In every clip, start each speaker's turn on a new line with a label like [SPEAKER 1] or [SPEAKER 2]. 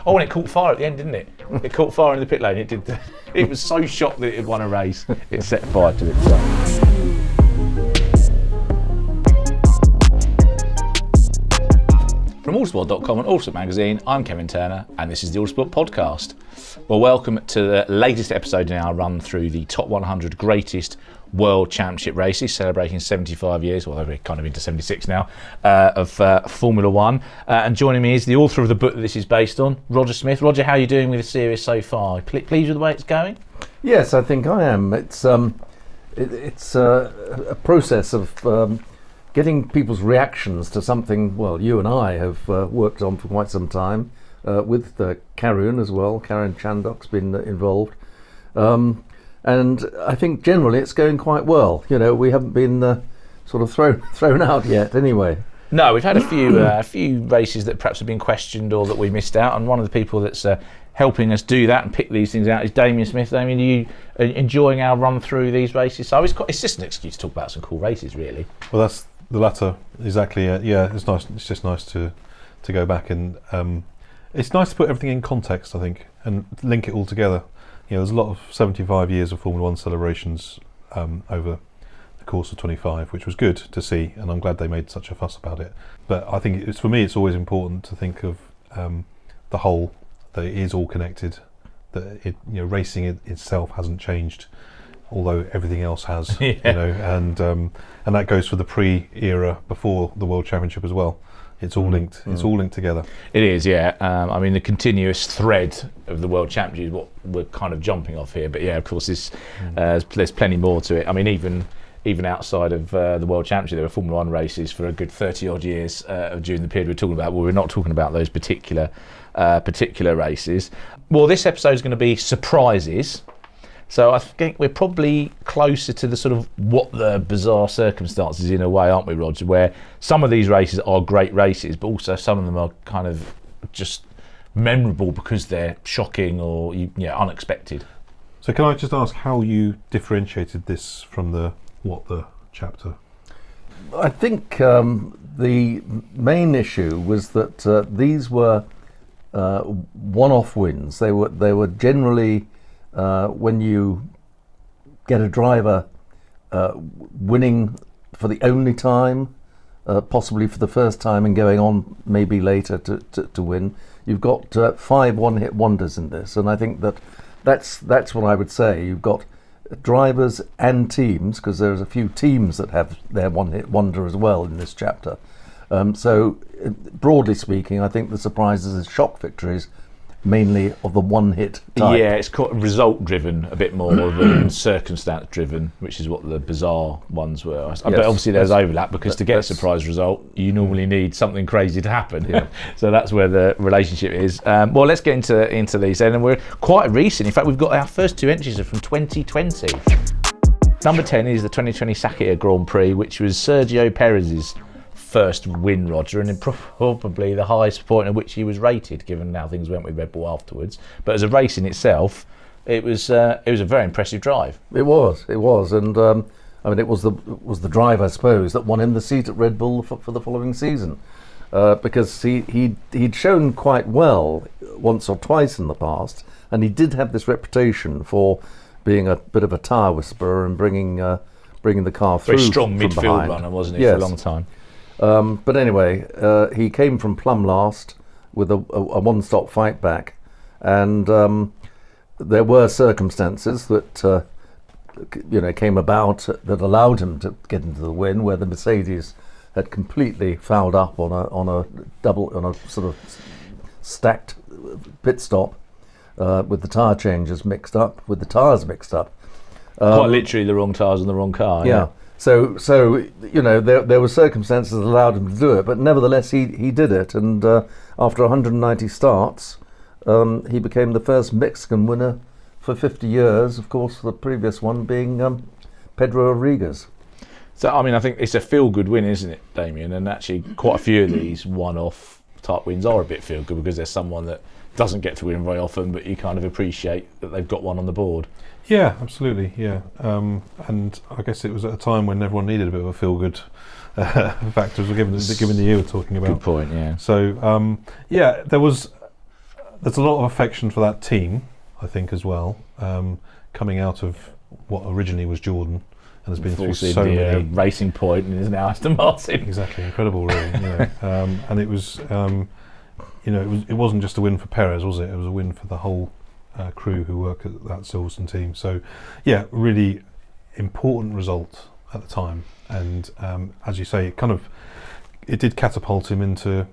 [SPEAKER 1] Oh, and it caught fire at the end, didn't it? It caught fire in the pit lane. It did. It was so shocked that it had won a race. It set fire to itself. From Autosport.com and Autosport magazine, I'm Kevin Turner, and this is the Autosport podcast. Well, welcome to the latest episode in our run through the top 100 greatest World Championship races, celebrating 75 years, although we're kind of into 76 now, of Formula One. And joining me is the author of the book that this is based on, Roger Smith. Roger, how are you doing with the series so far? Pleased with the way it's going?
[SPEAKER 2] Yes, I think I am. It's a process of getting people's reactions to something, well, you and I have worked on for quite some time, with Karun as well. Karun Chandok's been involved. And I think generally it's going quite well. You know, we haven't been sort of thrown out yet anyway.
[SPEAKER 1] No, we've had a few races that perhaps have been questioned or that we missed out, and one of the people that's helping us do that and pick these things out is Damien Smith. Damien, are you enjoying our run through these races? So it's just an excuse to talk about some cool races, really.
[SPEAKER 3] Well, that's the latter, exactly. Yeah, it's nice. It's just nice to go back and it's nice to put everything in context, I think, and link it all together. You know, there's a lot of 75 years of Formula One celebrations over the course of 25, which was good to see, and I'm glad they made such a fuss about it. But I think for me, it's always important to think of the whole, that it is all connected. That racing itself hasn't changed, although everything else has.
[SPEAKER 1] Yeah.
[SPEAKER 3] You know, and that goes for the pre-era before the World Championship as well. It's all linked. It's all linked together.
[SPEAKER 1] It is, yeah. I mean, the continuous thread of the World Championship is what we're kind of jumping off here. But yeah, of course, there's plenty more to it. I mean, even outside of the World Championship, there were Formula One races for a good 30 odd years during the period we're talking about. Well, we're not talking about those particular races. Well, this episode is going to be surprises. So I think we're probably closer to the sort of what the bizarre circumstances in a way, aren't we, Roger? Where some of these races are great races, but also some of them are kind of just memorable because they're shocking or unexpected.
[SPEAKER 3] So can I just ask how you differentiated this from the chapter?
[SPEAKER 2] I think the main issue was that these were one-off wins. They were generally when you get a driver winning for the only time, possibly for the first time, and going on maybe later to win. You've got 5 one-hit wonders in this, and I think that's what I would say. You've got drivers and teams, because there's a few teams that have their one-hit wonder as well in this chapter. So broadly speaking, I think the surprises is shock victories, mainly of the one-hit type.
[SPEAKER 1] Yeah, it's quite result-driven a bit more than circumstance-driven, which is what the bizarre ones were. Yes, but obviously there's overlap, because to get a surprise result, you normally need something crazy to happen. Yeah. So that's where the relationship is. Well, let's get into these then. And we're quite recent. In fact, we've got our first 2 entries are from 2020. Number 10 is the 2020 Sakhir Grand Prix, which was Sergio Perez's first win, Roger, and probably the highest point at which he was rated, given how things went with Red Bull afterwards. But as a race in itself, it was a very impressive drive.
[SPEAKER 2] It was, and I mean, it was the drive, I suppose, that won him the seat at Red Bull for the following season, because he'd shown quite well once or twice in the past, and he did have this reputation for being a bit of a tire whisperer and bringing the car through.
[SPEAKER 1] Very strong
[SPEAKER 2] from
[SPEAKER 1] midfield
[SPEAKER 2] behind.
[SPEAKER 1] runner, wasn't he,
[SPEAKER 2] Yes.
[SPEAKER 1] for a long time?
[SPEAKER 2] But anyway, he came from plumb last with a one-stop fight back, and there were circumstances that came about that allowed him to get into the win, where the Mercedes had completely fouled up on a sort of stacked pit stop, with the tyre changes mixed up, with the tyres mixed up.
[SPEAKER 1] Quite literally the wrong tyres on the wrong car.
[SPEAKER 2] Yeah. So there were circumstances that allowed him to do it, but nevertheless he did it, and after 190 starts, he became the first Mexican winner for 50 years. Of course, the previous one being Pedro Rodriguez.
[SPEAKER 1] So I mean, I think it's a feel-good win, isn't it, Damien? And actually, quite a few of these one-off type wins are a bit feel-good, because there's someone that doesn't get to win very often, but you kind of appreciate that they've got one on the board.
[SPEAKER 3] Yeah, absolutely. Yeah, and I guess it was at a time when everyone needed a bit of a feel-good factors, given the year we're talking about.
[SPEAKER 1] Good point. Yeah.
[SPEAKER 3] So there was there's a lot of affection for that team, I think, as well, coming out of what originally was Jordan, and has been through so many.
[SPEAKER 1] Racing Point and is now Aston Martin.
[SPEAKER 3] Exactly, incredible, really. And it was, it wasn't just a win for Perez, was it? It was a win for the whole crew who work at that Silverstone team. So, yeah, really important result at the time, and as you say, it did catapult him into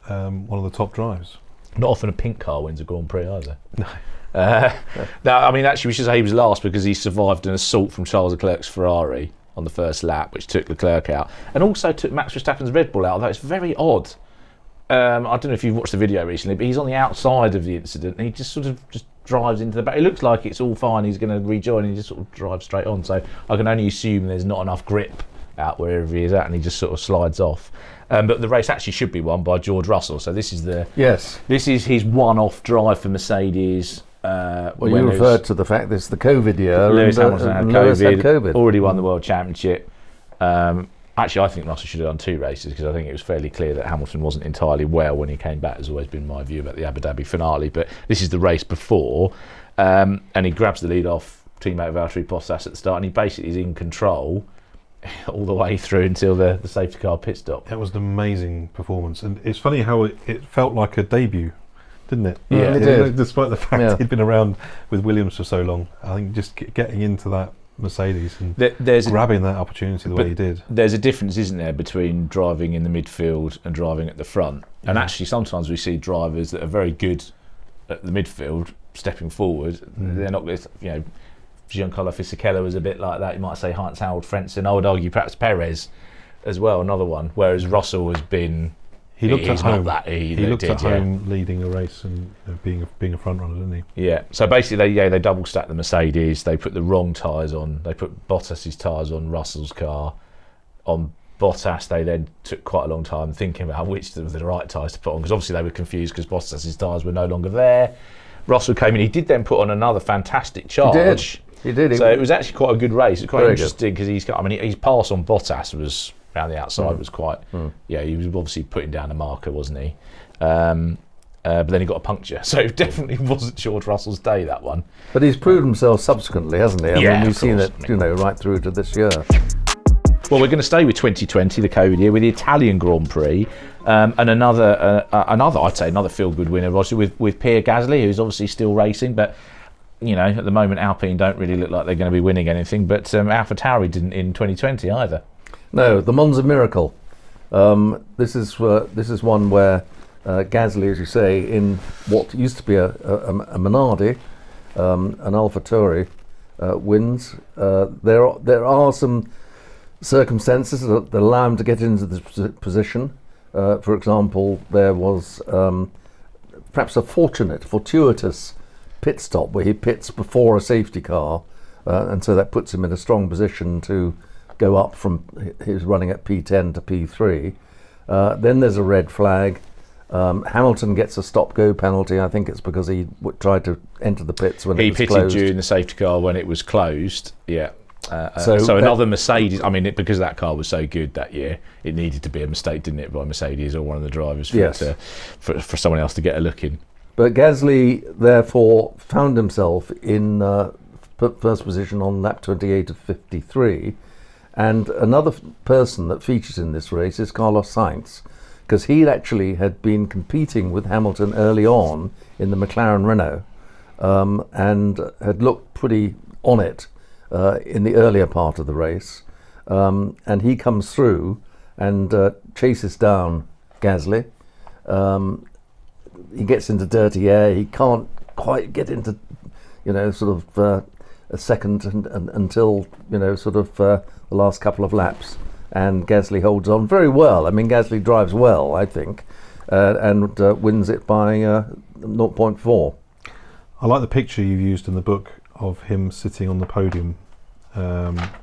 [SPEAKER 3] one of the top drives.
[SPEAKER 1] Not often a pink car wins a Grand Prix either. No. No, I mean, actually, we should say he was last because he survived an assault from Charles Leclerc's Ferrari on the first lap, which took Leclerc out, and also took Max Verstappen's Red Bull out, although it's very odd. I don't know if you've watched the video recently, but he's on the outside of the incident, and he just drives into the back. It looks like it's all fine, he's going to rejoin, and he just sort of drives straight on. So I can only assume there's not enough grip out wherever he is at, and he just sort of slides off. But the race actually should be won by George Russell. So this is his one-off drive for Mercedes.
[SPEAKER 2] You referred to the fact this is the COVID year.
[SPEAKER 1] Lewis Hamilton had COVID. Already won the World Championship. Actually, I think Russell should have done 2 races because I think it was fairly clear that Hamilton wasn't entirely well when he came back. Has always been my view about the Abu Dhabi finale. But this is the race before, and he grabs the lead off teammate Valtteri Bottas at the start, and he basically is in control all the way through until the safety car pit stop.
[SPEAKER 3] It was an amazing performance, and it's funny how it felt like a debut, didn't it?
[SPEAKER 2] Yeah, it did.
[SPEAKER 3] Despite the fact he'd been around with Williams for so long, I think just getting into that Mercedes and grabbing that opportunity the way he did.
[SPEAKER 1] There's a difference, isn't there, between driving in the midfield and driving at the front. And actually, sometimes we see drivers that are very good at the midfield stepping forward. They're not, Giancarlo Fisichella was a bit like that. You might say Heinz-Harald Frentzen. I would argue perhaps Perez as well, another one. Whereas Russell has been.
[SPEAKER 3] He looked at home.
[SPEAKER 1] He
[SPEAKER 3] looked at home leading a race and being a front runner, didn't he?
[SPEAKER 1] Yeah. So basically, they double stacked the Mercedes. They put the wrong tyres on. They put Bottas's tyres on Russell's car. On Bottas, they then took quite a long time thinking about which of the right tyres to put on, because obviously they were confused because Bottas's tyres were no longer there. Russell came in. He did then put on another fantastic charge.
[SPEAKER 2] He did.
[SPEAKER 1] So it was actually quite a good race. It's quite interesting because his pass on Bottas was around the outside was quite. He was obviously putting down a marker, wasn't he? But then he got a puncture, so it definitely wasn't George Russell's day, that one.
[SPEAKER 2] But he's proved himself subsequently, hasn't he? I mean, we've seen it, right through to this year.
[SPEAKER 1] Well, we're going to stay with 2020, the COVID year, with the Italian Grand Prix, and another feel-good winner, Roger, with Pierre Gasly, who's obviously still racing, but. At the moment, Alpine don't really look like they're going to be winning anything, but AlphaTauri didn't in 2020 either.
[SPEAKER 2] No, the Monza Miracle. This is one where Gasly, as you say, in what used to be a Minardi, an AlphaTauri, wins. There are some circumstances that allow him to get into this position. For example, there was perhaps a fortuitous pit stop where he pits before a safety car, and so that puts him in a strong position to go up from his running at P10 to P3. Then there's a red flag. Hamilton gets a stop-go penalty. I think it's because he tried to enter the pits when it was closed. He pitted during
[SPEAKER 1] the safety car when it was closed. Yeah. So another Mercedes. I mean, because that car was so good that year, it needed to be a mistake, didn't it, by Mercedes or one of the drivers for someone else to get a look in.
[SPEAKER 2] But Gasly, therefore, found himself in first position on lap 28 of 53. And another person that features in this race is Carlos Sainz, because he actually had been competing with Hamilton early on in the McLaren Renault, and had looked pretty on it in the earlier part of the race. And he comes through and chases down Gasly. He gets into dirty air. He can't quite get into, a second until, the last couple of laps. And Gasly holds on very well. I mean, Gasly drives well, I think, and wins it by 0.4.
[SPEAKER 3] I like the picture you've used in the book of him sitting on the podium,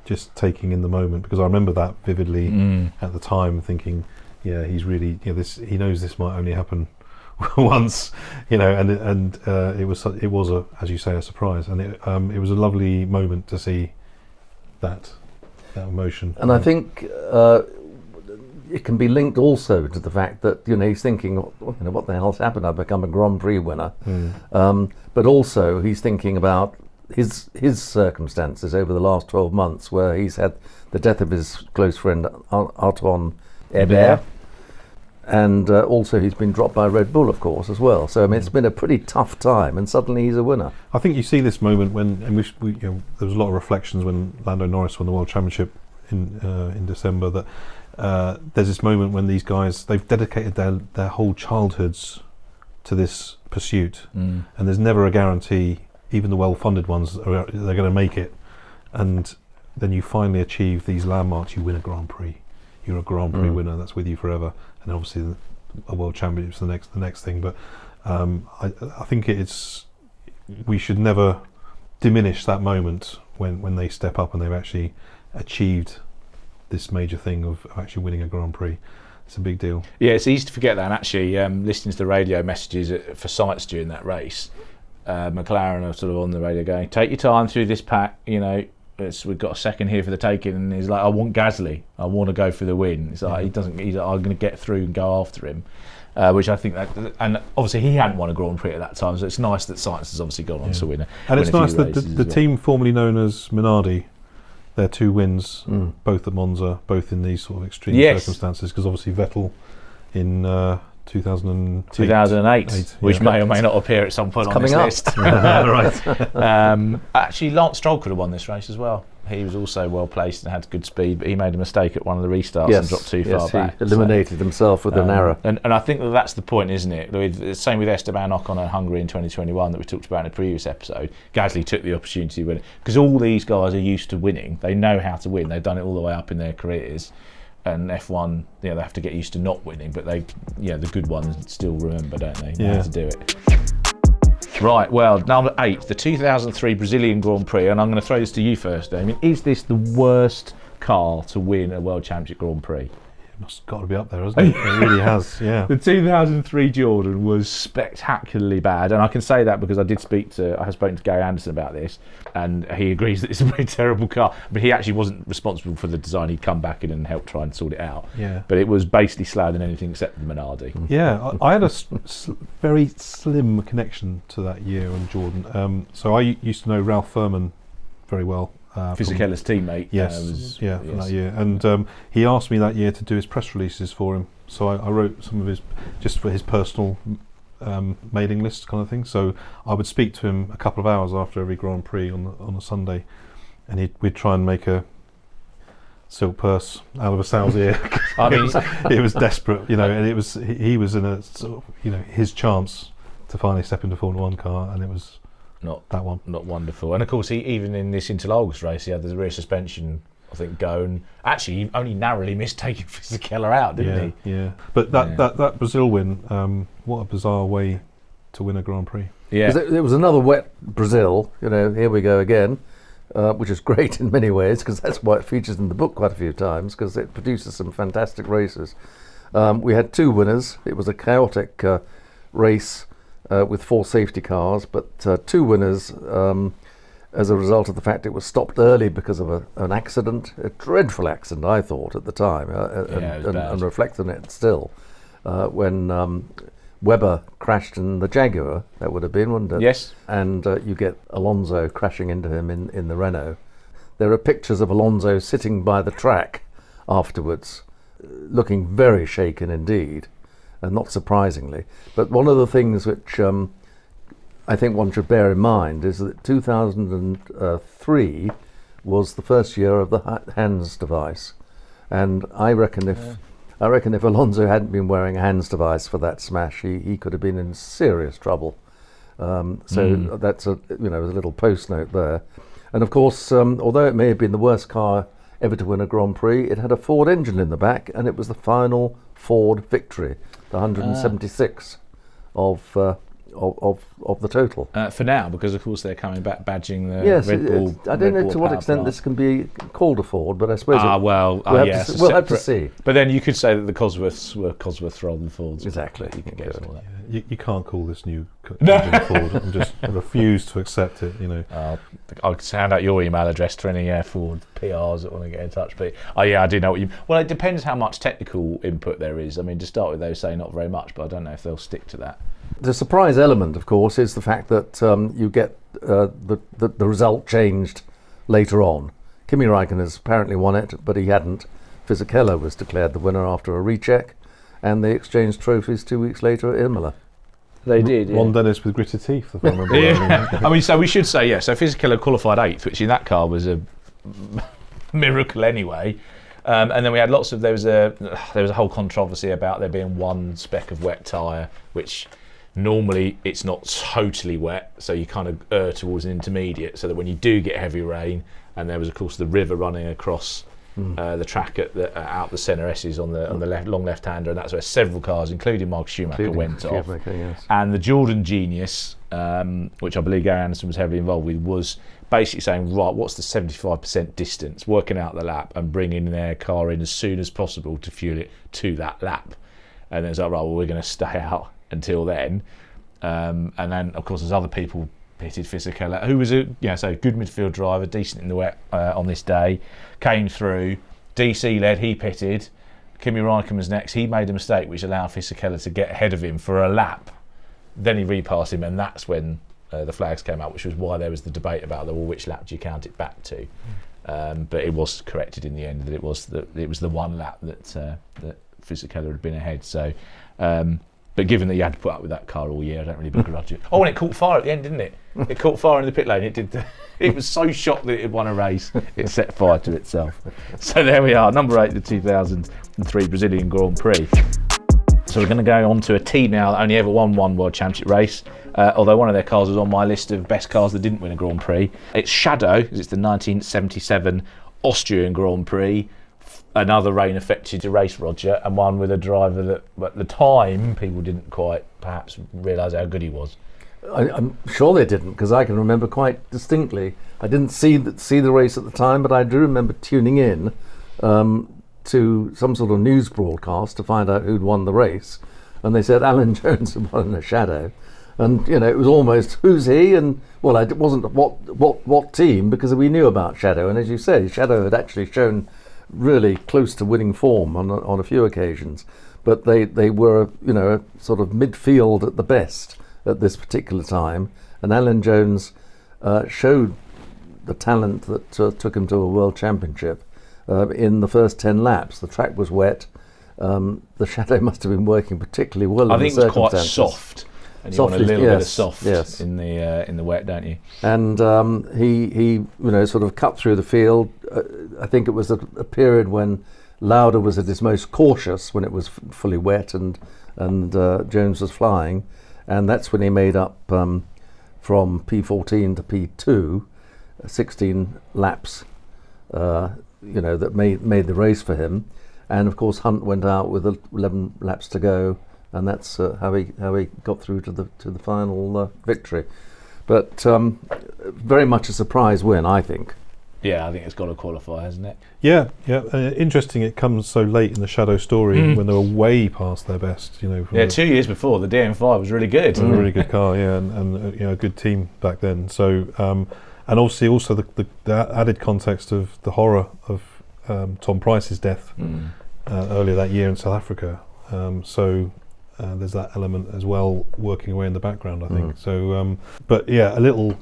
[SPEAKER 3] just taking in the moment, because I remember that vividly at the time, thinking, yeah, he's really, he knows this might only happen once, and it was as you say, a surprise, and it was a lovely moment to see that emotion.
[SPEAKER 2] And I think it can be linked also to the fact that he's thinking, what the hell's happened? I've become a Grand Prix winner. But also he's thinking about his circumstances over the last 12 months, where he's had the death of his close friend Antoine Hébert, and also he's been dropped by Red Bull, of course, as well. So it's been a pretty tough time, and suddenly he's a winner.
[SPEAKER 3] I think you see this moment when, and there was a lot of reflections when Lando Norris won the World Championship in December, that there's this moment when these guys, they've dedicated their whole childhoods to this pursuit, and there's never a guarantee, even the well-funded ones, they're going to make it. And then you finally achieve these landmarks. You win a Grand Prix. You're a Grand Prix winner. That's with you forever. And obviously, a World Championship's the next thing. But I think we should never diminish that moment when they step up and they've actually achieved this major thing of actually winning a Grand Prix. It's a big deal.
[SPEAKER 1] Yeah, it's easy to forget that. And actually, listening to the radio messages for sites during that race, McLaren are sort of on the radio going, "Take your time through this pack. We've got a second here for the taking." And he's like, "I want Gasly. I want to go for the win." It's like I'm going to get through and go after him, which I think that. And obviously he hadn't won a Grand Prix at that time, so it's nice that Sainz has obviously gone on to win.
[SPEAKER 3] And it's nice that the team formerly known as Minardi, their 2 wins, both at Monza, both in these sort of extreme circumstances, because obviously Vettel in 2008,
[SPEAKER 1] which may or may not appear at some point on this list. Right. Actually, Lance Stroll could have won this race as well. He was also well placed and had good speed, but he made a mistake at one of the restarts and dropped too far back.
[SPEAKER 2] He eliminated himself with an error.
[SPEAKER 1] And I think that's the point, isn't it? The same with Esteban Ocon and Hungary in 2021 that we talked about in a previous episode. Gasly took the opportunity to win, because all these guys are used to winning. They know how to win. They've done it all the way up in their careers. And F1, they have to get used to not winning, but the good ones still remember, don't they? How to do it. Right, well, number 8, the 2003 Brazilian Grand Prix, and I'm going to throw this to you first, Damien. Is this the worst car to win a World Championship Grand Prix?
[SPEAKER 3] It's got to be up there, hasn't it? It really has, yeah.
[SPEAKER 1] The 2003 Jordan was spectacularly bad, and I can say that because I have spoken to Gary Anderson about this, and he agrees that it's a very terrible car. But he actually wasn't responsible for the design. He'd come back in and helped try and sort it out.
[SPEAKER 3] Yeah.
[SPEAKER 1] But it was basically slower than anything except the Minardi.
[SPEAKER 3] Yeah, I had a very slim connection to that year on Jordan. So I used to know Ralph Furman very well.
[SPEAKER 1] Fisichella's teammate.
[SPEAKER 3] From that year. And he asked me that year to do his press releases for him. So I wrote some of his, just for his personal mailing list kind of thing. So I would speak to him a couple of hours after every Grand Prix on a Sunday, and we'd try and make a silk purse out of a sow's ear. I mean, it was desperate, and he was in a sort of, his chance to finally step into a Formula 1 car, and it was not wonderful.
[SPEAKER 1] And of course, even in this Interlagos race, he had the rear suspension, I think, go, and actually he only narrowly missed taking Fisichella out, didn't he?
[SPEAKER 3] Yeah. But that Brazil win, what a bizarre way to win a Grand Prix.
[SPEAKER 2] Yeah. It was another wet Brazil, here we go again, which is great in many ways, because that's why it features in the book quite a few times, because it produces some fantastic races. We had 2 winners. It was a chaotic race with 4 safety cars, but 2 winners as a result of the fact it was stopped early because of an accident, a dreadful accident, I thought, at the time, and reflect on it still, when Webber crashed in the Jaguar, that would have been, wouldn't it?
[SPEAKER 1] Yes.
[SPEAKER 2] And you get Alonso crashing into him in the Renault. There are pictures of Alonso sitting by the track afterwards, looking very shaken indeed. And not surprisingly. But one of the things which I think one should bear in mind is that 2003 was the first year of the hands device, and I reckon if Alonso hadn't been wearing a hands device for that smash, he could have been in serious trouble. That's a little post note there. And of course, although it may have been the worst car ever to win a Grand Prix, it had a Ford engine in the back, and it was the final Ford victory, the 176 of of the total.
[SPEAKER 1] For now, because of course they're coming back badging the
[SPEAKER 2] Yes,
[SPEAKER 1] Red Bull.
[SPEAKER 2] I don't know
[SPEAKER 1] Red Bull
[SPEAKER 2] to what
[SPEAKER 1] power
[SPEAKER 2] extent
[SPEAKER 1] plant.
[SPEAKER 2] this can be called a Ford, but I suppose
[SPEAKER 1] We'll
[SPEAKER 2] have to see.
[SPEAKER 1] But then you could say that the Cosworths were Cosworths rather than Fords.
[SPEAKER 2] Exactly.
[SPEAKER 1] You could guess all that.
[SPEAKER 3] You can't call this new engine Ford. I refuse to accept it.
[SPEAKER 1] I'll sound out your email address to any Ford PRs that want to get in touch. But I do know what you. Well, it depends how much technical input there is. I mean, to start with, they say not very much, but I don't know if they'll stick to that.
[SPEAKER 2] The surprise element, of course, is the fact that you get the result changed later on. Kimi Räikkönen has apparently won it, but he hadn't. Fisichella was declared the winner after a recheck, and they exchanged trophies 2 weeks later at Imola.
[SPEAKER 1] They did.
[SPEAKER 3] Ron Dennis with gritted teeth, if I remember.
[SPEAKER 1] Yeah. I mean, so we should say, so Fisichella qualified 8th, which in that car was a miracle anyway. And then we had there was a whole controversy about there being one speck of wet tyre, which normally it's not totally wet, so you kind of err towards an intermediate, so that when you do get heavy rain, and there was of course the river running across the track out the centre S's on the long left-hander, and that's where several cars, including Michael Schumacher, went off.
[SPEAKER 2] Yes.
[SPEAKER 1] And the Jordan genius, which I believe Gary Anderson was heavily involved with, was basically saying, right, what's the 75% distance, working out the lap and bringing their car in as soon as possible to fuel it to that lap. And then it's like, right, well, we're going to stay out until then. And then, of course, there's other people pitted. Fisichella, who was a good midfield driver, decent in the wet on this day, came through. DC led, he pitted. Kimi Räikkönen was next. He made a mistake which allowed Fisichella to get ahead of him for a lap. Then he repassed him, and that's when the flags came out, which was why there was the debate about which lap do you count it back to. But it was corrected in the end that it was the one lap that Fisichella had been ahead. So. But given that you had to put up with that car all year, I don't really begrudge it. Oh, and it caught fire at the end, didn't it? It caught fire in the pit lane. It was so shocked that it had won a race, it set fire to itself. So there we are, number 8, the 2003 Brazilian Grand Prix. So we're going to go on to a team now that only ever won one World Championship race, although one of their cars was on my list of best cars that didn't win a Grand Prix. It's Shadow, because it's the 1977 Austrian Grand Prix. Another rain-affected race, Roger, and one with a driver that, at the time, people didn't quite perhaps realise how good he was.
[SPEAKER 2] I'm sure they didn't, because I can remember quite distinctly. I didn't see the race at the time, but I do remember tuning in to some sort of news broadcast to find out who'd won the race, and they said Alan Jones had won in a Shadow, and it was almost who's he, and well, it wasn't what team, because we knew about Shadow, and as you say, Shadow had actually shown really close to winning form on a few occasions, but they were a sort of midfield at the best at this particular time, and Alan Jones showed the talent that took him to a world championship in the first 10 laps. The track was wet. The Shadow must have been working particularly well.
[SPEAKER 1] I think it was quite soft. And you want a little bit of soft in the wet, don't you?
[SPEAKER 2] And he sort of cut through the field. I think it was a period when Lauda was at his most cautious when it was fully wet, and Jones was flying, and that's when he made up from P14 to P2, 16 laps. That made the race for him, and of course Hunt went out with 11 laps to go. And that's how he got through to the final victory, but very much a surprise win, I think.
[SPEAKER 1] Yeah, I think it's got to qualify, hasn't it?
[SPEAKER 3] Yeah. Interesting. It comes so late in the Shadow story when they were way past their best. 2
[SPEAKER 1] years before, the DM5 was really good.
[SPEAKER 3] A really good car, yeah, and a good team back then. So, and obviously also the added context of the horror of Tom Price's death earlier that year in South Africa. There's that element as well working away in the background, I think. So, but yeah, a little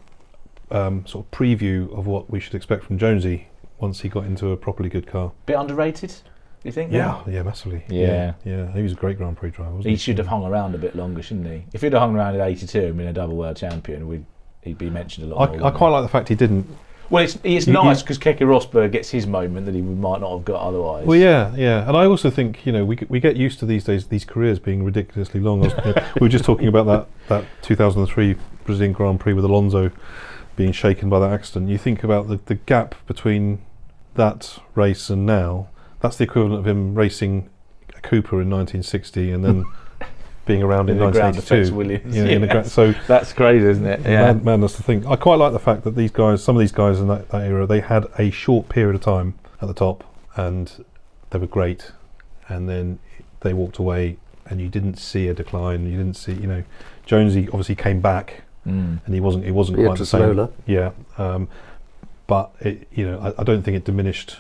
[SPEAKER 3] sort of preview of what we should expect from Jonesy once he got into a properly good car.
[SPEAKER 1] Bit underrated, do you think?
[SPEAKER 3] Yeah, massively. Yeah. He was a great Grand Prix driver, wasn't he?
[SPEAKER 1] He should have hung around a bit longer, shouldn't he? If he'd have hung around at 82 and been a double world champion, he'd be mentioned a lot more.
[SPEAKER 3] I quite like the fact he didn't.
[SPEAKER 1] Well, it's nice because Keke Rosberg gets his moment that he might not have got otherwise.
[SPEAKER 3] Well, yeah, and I also think we get used to these days these careers being ridiculously long. We were just talking about that 2003 Brazilian Grand Prix with Alonso being shaken by that accident. You think about the gap between that race and now. That's the equivalent of him racing a Cooper in 1960 and then being around in
[SPEAKER 1] the ground affects
[SPEAKER 3] 1982.
[SPEAKER 1] Williams.
[SPEAKER 3] In the so
[SPEAKER 1] that's crazy, isn't it? Yeah.
[SPEAKER 3] Madness to think. I quite like the fact that these guys, some of these guys in that era, they had a short period of time at the top, and they were great, and then they walked away, and you didn't see a decline. You didn't see, Jonesy obviously came back, and he wasn't quite the same.
[SPEAKER 2] Lola.
[SPEAKER 3] Yeah, but I don't think it diminished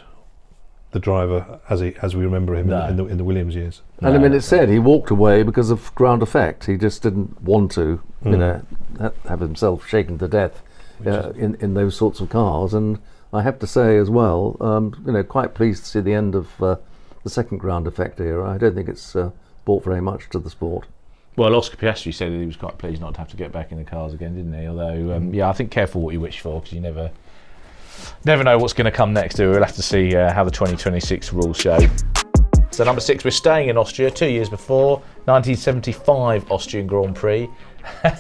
[SPEAKER 3] the driver as we remember him in the Williams years.
[SPEAKER 2] And I mean, it said he walked away because of ground effect. He just didn't want to, have himself shaken to death in those sorts of cars. And I have to say as well, quite pleased to see the end of the second ground effect era. I don't think it's brought very much to the sport.
[SPEAKER 1] Well, Oscar Piastri said that he was quite pleased not to have to get back in the cars again, didn't he? Although, I think careful what you wish for, because you never know what's going to come next. We'll have to see how the 2026 rules show. So number 6, we're staying in Austria 2 years before, 1975 Austrian Grand Prix.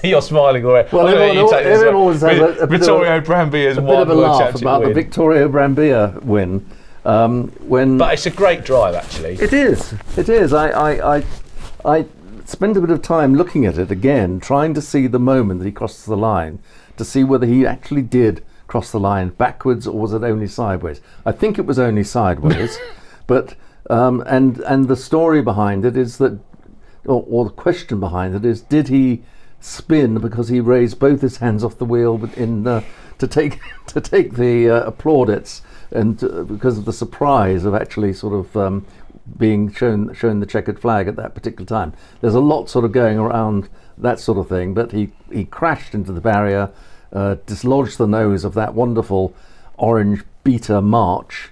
[SPEAKER 1] You're smiling already.
[SPEAKER 2] Well, everyone always has a
[SPEAKER 1] Vittorio Brambia's
[SPEAKER 2] bit of a laugh about
[SPEAKER 1] win.
[SPEAKER 2] the Vittorio Brambilla win.
[SPEAKER 1] But it's a great drive, actually.
[SPEAKER 2] It is. I spent a bit of time looking at it again, trying to see the moment that he crossed the line, to see whether he actually did cross the line backwards or was it only sideways. I think it was only sideways, but and the story behind it is that, or the question behind it is, did he spin because he raised both his hands off the wheel to take the plaudits, and because of the surprise of actually sort of being shown the checkered flag at that particular time. There's a lot sort of going around that sort of thing, but he crashed into the barrier, dislodged the nose of that wonderful orange Beta March.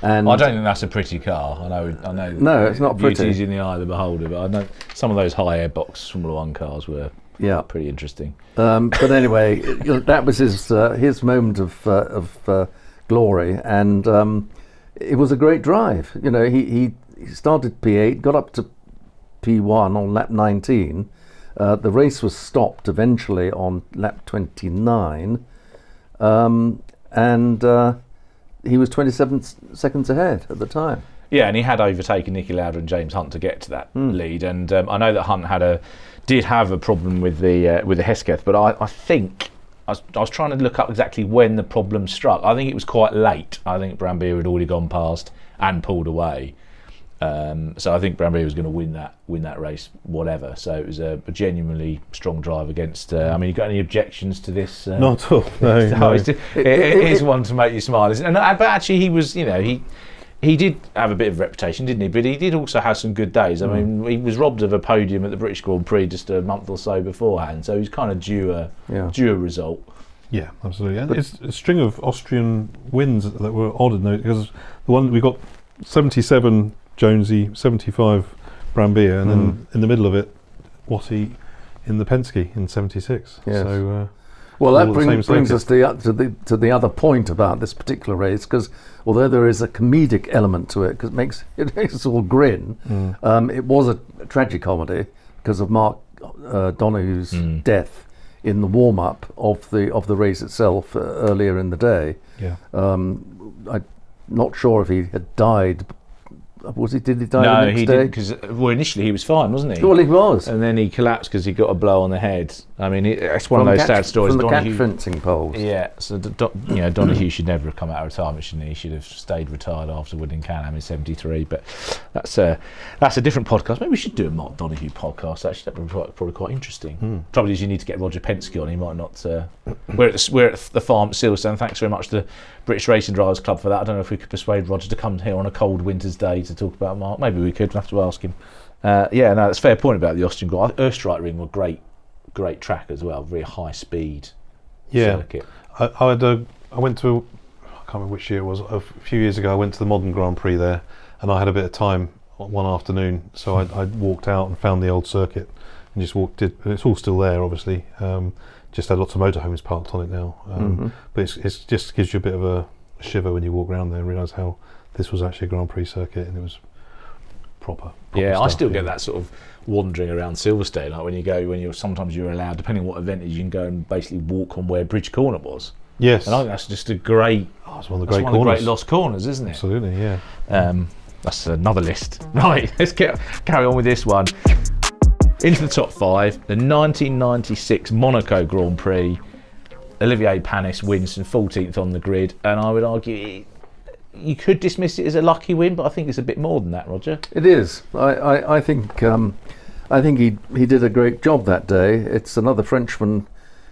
[SPEAKER 2] And
[SPEAKER 1] I don't think that's a pretty car. I know.
[SPEAKER 2] No, it's not pretty.
[SPEAKER 1] Beauty's in the eye of the beholder, but I know some of those high airbox Formula One cars were pretty interesting.
[SPEAKER 2] But anyway, that was his moment of glory, and it was a great drive. He started P8, got up to P1 on lap 19. The race was stopped eventually on lap 29, and he was 27 seconds ahead at the time.
[SPEAKER 1] Yeah, and he had overtaken Niki Lauda and James Hunt to get to that lead. And I know that Hunt did have a problem with the Hesketh, but I think I was trying to look up exactly when the problem struck. I think it was quite late. I think Brambilla had already gone past and pulled away. So I think Brambilla was going to win that race, whatever. So it was a genuinely strong drive against. You got any objections to this?
[SPEAKER 3] Not at all. No.
[SPEAKER 1] It is one to make you smile, isn't it? But actually, he was. He did have a bit of reputation, didn't he? But he did also have some good days. I mean, he was robbed of a podium at the British Grand Prix just a month or so beforehand, so he's kind of due a result.
[SPEAKER 3] Yeah, absolutely. And it's a string of Austrian wins that were odd, because the one we got 77 Jonesy, 75 Brambilla, and then in the middle of it, Watty in the Penske in 76.
[SPEAKER 2] Yes.
[SPEAKER 3] So.
[SPEAKER 2] Well, that brings us to the other point about this particular race, because although there is a comedic element to it, because it makes us all grin, it was a tragicomedy because of Mark Donohue's death in the warm-up of the race itself earlier in the day.
[SPEAKER 3] Yeah.
[SPEAKER 2] I'm not sure if he had died. Did he die the next day?
[SPEAKER 1] No, he didn't, because initially he was fine, wasn't he?
[SPEAKER 2] Well, he was.
[SPEAKER 1] And then he collapsed because he got a blow on the head. I mean, it's one of those sad stories.
[SPEAKER 2] From the catch fencing poles.
[SPEAKER 1] Yeah, so Donohue should never have come out of retirement, shouldn't he? He should have stayed retired after winning Can-Am in 73, but that's a different podcast. Maybe we should do a Mark Donohue podcast, actually. That would be probably quite interesting. Trouble is, you need to get Roger Penske on. He might not... We're at the farm at Silverstone. Thanks very much to the British Racing Drivers Club for that. I don't know if we could persuade Roger to come here on a cold winter's day to talk about Mark. Maybe we could. We'll have to ask him. That's a fair point about the Austrian Grand Prix. Österreich were great track as well. Very high speed circuit.
[SPEAKER 3] I went to, I can't remember which year it was, a few years ago I went to the Modern Grand Prix there, and I had a bit of time one afternoon, so I walked out and found the old circuit and just it's all still there, obviously. Just had lots of motorhomes parked on it now. But it's just gives you a bit of a shiver when you walk around there and realise how this was actually a Grand Prix circuit, and it was proper
[SPEAKER 1] yeah,
[SPEAKER 3] stuff,
[SPEAKER 1] I still get that sort of wandering around Silverstone, like sometimes you're allowed, depending on what event it is, you can go and basically walk on where Bridge Corner was.
[SPEAKER 3] Yes.
[SPEAKER 1] And I think that's just a great...
[SPEAKER 3] it's one of the great
[SPEAKER 1] lost corners, isn't it?
[SPEAKER 3] Absolutely, yeah.
[SPEAKER 1] That's another list. Right, let's carry on with this one. into the top 5, the 1996 Monaco Grand Prix. Olivier Panis wins from 14th on the grid, and I would argue you could dismiss it as a lucky win, but I think it's a bit more than that, Roger.
[SPEAKER 2] It is. I think he did a great job that day. It's another Frenchman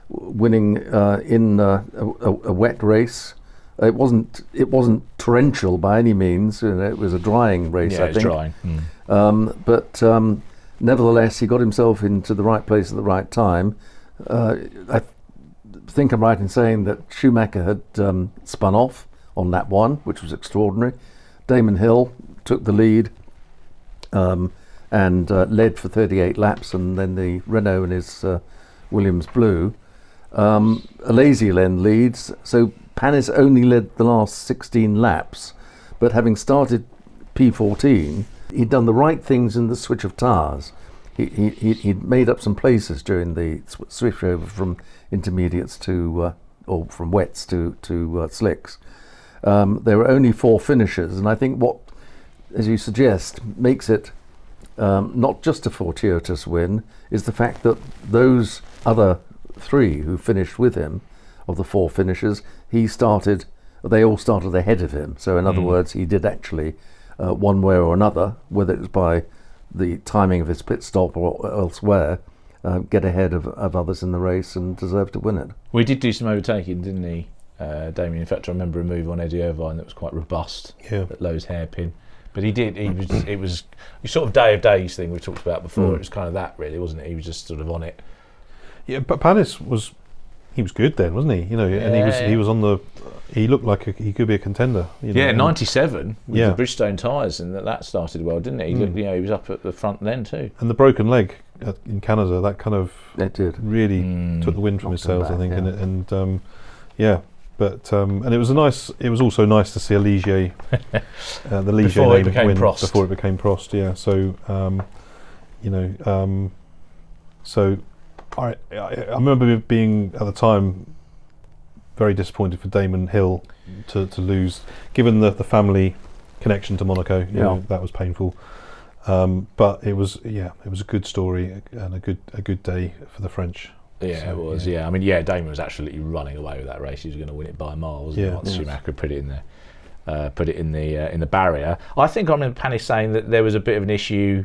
[SPEAKER 2] winning in a wet race. It wasn't torrential by any means. It was a drying race.
[SPEAKER 1] Yeah,
[SPEAKER 2] I think.
[SPEAKER 1] Drying.
[SPEAKER 2] But nevertheless, he got himself into the right place at the right time. I think I'm right in saying that Schumacher had spun off on lap 1, which was extraordinary. Damon Hill took the lead and led for 38 laps, and then the Renault and his Williams blew. Alesi then leads, so Panis only led the last 16 laps, but having started P14, he'd done the right things in the switch of tyres. He'd made up some places during the switch over from intermediates to, or from wets to slicks. There were only 4 finishers, and I think what, as you suggest, makes it not just a fortuitous win is the fact that those other 3 who finished with him, of the 4 finishers, they all started ahead of him. So in other words, he did actually, one way or another, whether it was by the timing of his pit stop or elsewhere, get ahead of others in the race and deserve to win it.
[SPEAKER 1] We did do some overtaking, didn't he, Damien? In fact, I remember a move on Eddie Irvine that was quite robust, at Lowe's hairpin. But it was sort of day of days thing we talked about before. It was kind of that, really, wasn't it? He was just sort of on it.
[SPEAKER 3] Yeah, but Panis was good then, wasn't he? And he was on the. He looked like he could be a contender.
[SPEAKER 1] 97 with the Bridgestone tyres, and that started well, didn't it? He looked, he was up at the front then too.
[SPEAKER 3] And the broken leg in Canada, that kind of really took the wind from his sails, I think. And it was also nice to see a Ligier, the Ligier
[SPEAKER 1] before
[SPEAKER 3] name
[SPEAKER 1] it became
[SPEAKER 3] win
[SPEAKER 1] Prost.
[SPEAKER 3] before it became Prost. Yeah, so I remember being at the time very disappointed for Damon Hill to lose, given the family connection to Monaco. That was painful. But it was a good story and a good day for the French.
[SPEAKER 1] Yeah, so, it was. Yeah, I mean, Damon was absolutely running away with that race. He was going to win it by miles. Once Schumacher put it in there, in the barrier. I think I remember Panis saying that there was a bit of an issue.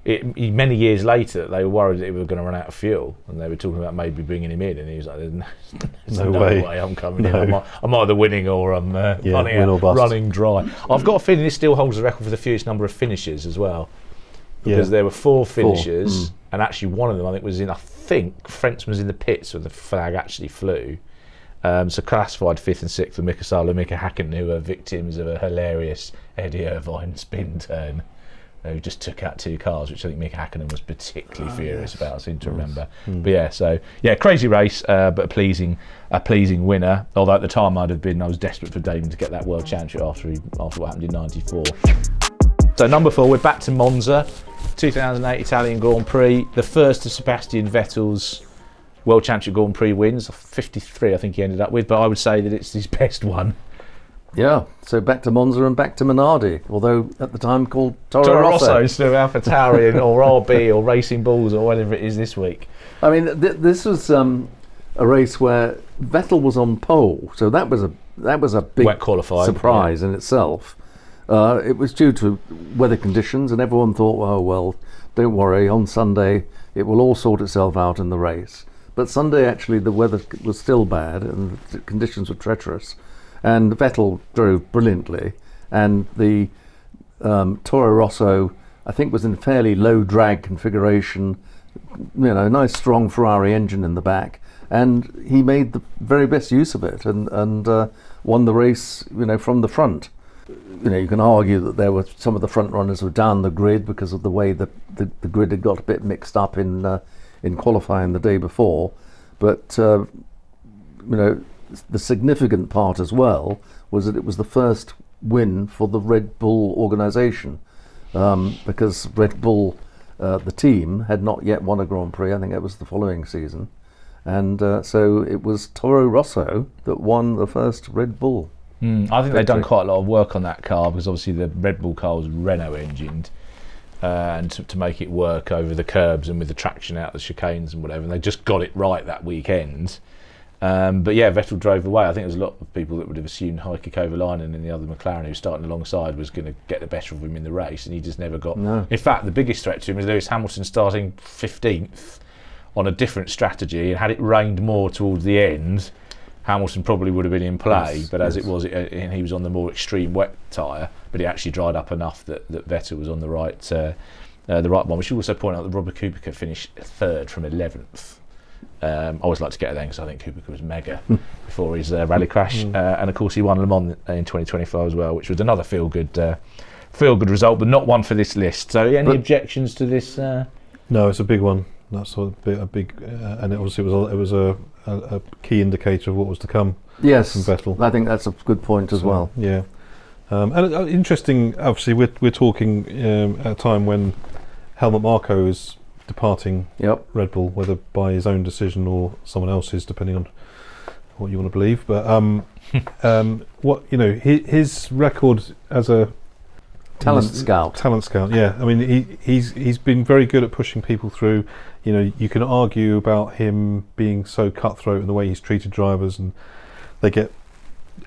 [SPEAKER 1] Many years later, they were worried that he was going to run out of fuel, and they were talking about maybe bringing him in. And he was like, "There's no way I'm coming in. I'm either winning or I'm running dry." I've got a feeling this still holds the record for the fewest number of finishes as well, because there were 4 finishers, and actually one of them I think French was in the pits when the flag actually flew. So classified 5th and 6th for Mika Salo and Mika Hakkinen, who were victims of a hilarious Eddie Irvine spin turn. Who just took out 2 cars, which I think Mika Hakkinen was particularly furious about. I seem to remember. But crazy race, but a pleasing winner. Although at the time I was desperate for Damon to get that world championship after what happened in '94. So number 4, we're back to Monza, 2008 Italian Grand Prix, the first of Sebastian Vettel's World Championship Grand Prix wins. 53, I think he ended up with, but I would say that it's his best one.
[SPEAKER 2] Yeah, so back to Monza and back to Minardi, although at the time called Toro Rosso
[SPEAKER 1] instead of AlphaTauri or RB or Racing Bulls or whatever it is this week.
[SPEAKER 2] I mean, this was a race where Vettel was on pole, so that was a big surprise in itself. It was due to weather conditions, and everyone thought, oh well, don't worry, on Sunday it will all sort itself out in the race. But Sunday actually the weather was still bad and the conditions were treacherous. And Vettel drove brilliantly, and the Toro Rosso, I think, was in fairly low drag configuration, nice strong Ferrari engine in the back, and he made the very best use of it and won the race, from the front. You can argue that there were some of the front runners were down the grid because of the way the grid had got a bit mixed up in qualifying the day before, but the significant part as well was that it was the first win for the Red Bull organisation, because Red Bull, the team, had not yet won a Grand Prix. I think that was the following season, and so it was Toro Rosso that won the first Red Bull.
[SPEAKER 1] I think they've done quite a lot of work on that car, because obviously the Red Bull car was Renault engined, and to make it work over the curbs and with the traction out the chicanes and whatever. And they just got it right that weekend. But yeah, Vettel drove away. I think there's a lot of people that would have assumed Heikki Kovalainen in the other McLaren who was starting alongside was going to get the better of him in the race, and he just never got.
[SPEAKER 2] No.
[SPEAKER 1] In fact, the biggest threat to him was Lewis Hamilton starting 15th on a different strategy, and had it rained more towards the end, Hamilton probably would have been in play.
[SPEAKER 2] Yes,
[SPEAKER 1] but as it was, and he was on the more extreme wet tyre, but it actually dried up enough that Vettel was on the right one. We should also point out that Robert Kubica finished 3rd from 11th. I always like to get there because I think Kubica was mega before his rally crash, and of course he won Le Mans in 2025 as well, which was another feel good result, but not one for this list. So any objections to this?
[SPEAKER 3] No, it's a big one. That's a big, and it was a key indicator of what was to come.
[SPEAKER 2] Yes,
[SPEAKER 3] from Vettel.
[SPEAKER 2] I think that's a good point as well.
[SPEAKER 3] Yeah, and interesting. Obviously, we're talking at a time when Helmut Marko is departing Red Bull, whether by his own decision or someone else's, depending on what you want to believe. But what his record as a
[SPEAKER 2] talent scout.
[SPEAKER 3] Yeah, I mean he's been very good at pushing people through. You can argue about him being so cutthroat in the way he's treated drivers, and they get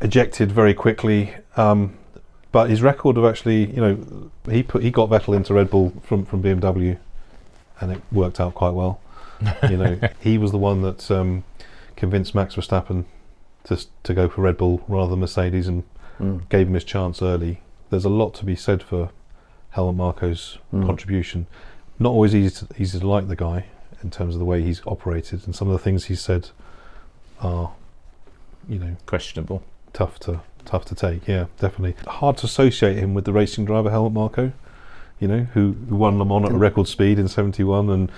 [SPEAKER 3] ejected very quickly. But his record of actually, he got Vettel into Red Bull from BMW, and it worked out quite well. He was the one that convinced Max Verstappen to go for Red Bull rather than Mercedes, and gave him his chance early. There's a lot to be said for Helmut Marko's contribution. Not always easy to like the guy in terms of the way he's operated, and some of the things he said are,
[SPEAKER 1] questionable,
[SPEAKER 3] tough to take. Yeah, definitely hard to associate him with the racing driver Helmut Marko, who won Le Mans at a record speed in '71, and